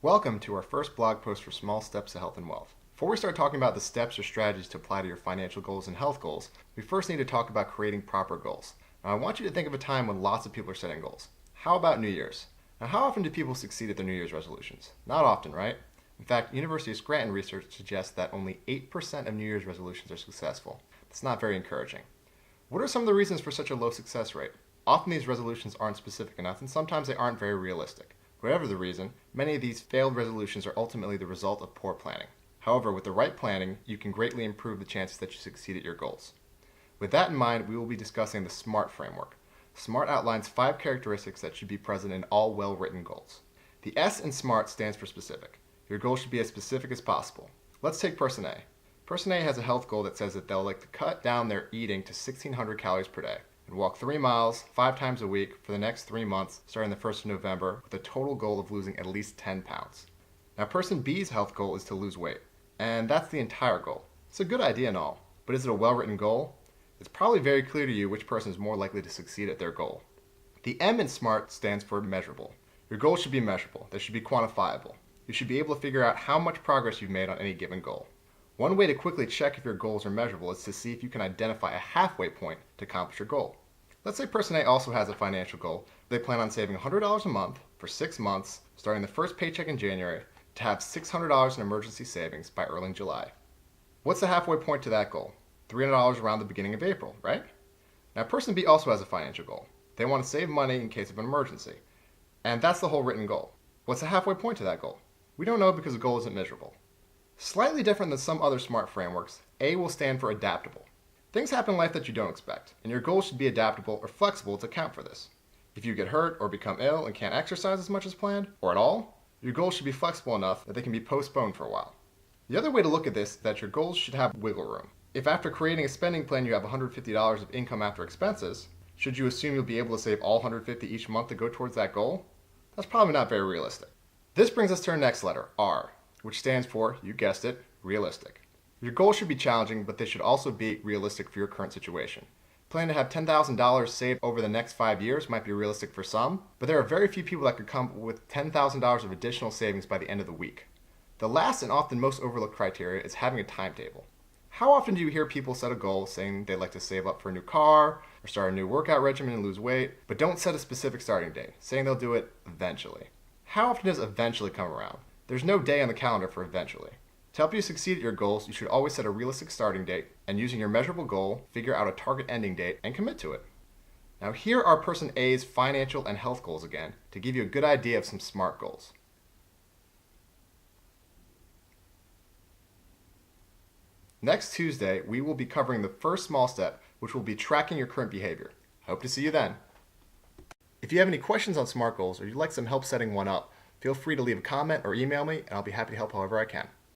Welcome to our first blog post for Small Steps to Health and Wealth. Before we start talking about the steps or strategies to apply to your financial goals and health goals, we first need to talk about creating proper goals. Now, I want you to think of a time when lots of people are setting goals. How about New Year's? Now, how often do people succeed at their New Year's resolutions? Not often, right? In fact, University of Scranton research suggests that only 8% of New Year's resolutions are successful. That's not very encouraging. What are some of the reasons for such a low success rate? Often these resolutions aren't specific enough, and sometimes they aren't very realistic. Whatever the reason, many of these failed resolutions are ultimately the result of poor planning. However, with the right planning, you can greatly improve the chances that you succeed at your goals. With that in mind, we will be discussing the SMART framework. SMART outlines 5 characteristics that should be present in all well-written goals. The S in SMART stands for specific. Your goal should be as specific as possible. Let's take person A. Person A has a health goal that says that they'll like to cut down their eating to 1,600 calories per day and walk 3 miles 5 times a week for the next 3 months starting the 1st of November with a total goal of losing at least 10 pounds. Now, person B's health goal is to lose weight, and that's the entire goal. It's a good idea and all, but is it a well-written goal? It's probably very clear to you which person is more likely to succeed at their goal. The M in SMART stands for measurable. Your goals should be measurable. They should be quantifiable. You should be able to figure out how much progress you've made on any given goal. One way to quickly check if your goals are measurable is to see if you can identify a halfway point to accomplish your goal. Let's say person A also has a financial goal. They plan on saving $100 a month for 6 months, starting the first paycheck in January, to have $600 in emergency savings by early July. What's the halfway point to that goal? $300 around the beginning of April, right? Now, person B also has a financial goal. They want to save money in case of an emergency. And that's the whole written goal. What's the halfway point to that goal? We don't know because the goal isn't measurable. Slightly different than some other SMART frameworks, A will stand for adaptable. Things happen in life that you don't expect, and your goals should be adaptable or flexible to account for this. If you get hurt or become ill and can't exercise as much as planned, or at all, your goals should be flexible enough that they can be postponed for a while. The other way to look at this is that your goals should have wiggle room. If after creating a spending plan you have $150 of income after expenses, should you assume you'll be able to save all $150 each month to go towards that goal? That's probably not very realistic. This brings us to our next letter, R, which stands for, you guessed it, realistic. Your goals should be challenging, but they should also be realistic for your current situation. Planning to have $10,000 saved over the next 5 years might be realistic for some, but there are very few people that could come up with $10,000 of additional savings by the end of the week. The last and often most overlooked criteria is having a timetable. How often do you hear people set a goal saying they'd like to save up for a new car or start a new workout regimen and lose weight, but don't set a specific starting date, saying they'll do it eventually? How often does eventually come around? There's no day on the calendar for eventually. To help you succeed at your goals, you should always set a realistic starting date, and using your measurable goal, figure out a target ending date and commit to it. Now here are person A's financial and health goals again, to give you a good idea of some SMART goals. Next Tuesday, we will be covering the first small step, which will be tracking your current behavior. I hope to see you then. If you have any questions on SMART goals or you'd like some help setting one up, feel free to leave a comment or email me, and I'll be happy to help however I can.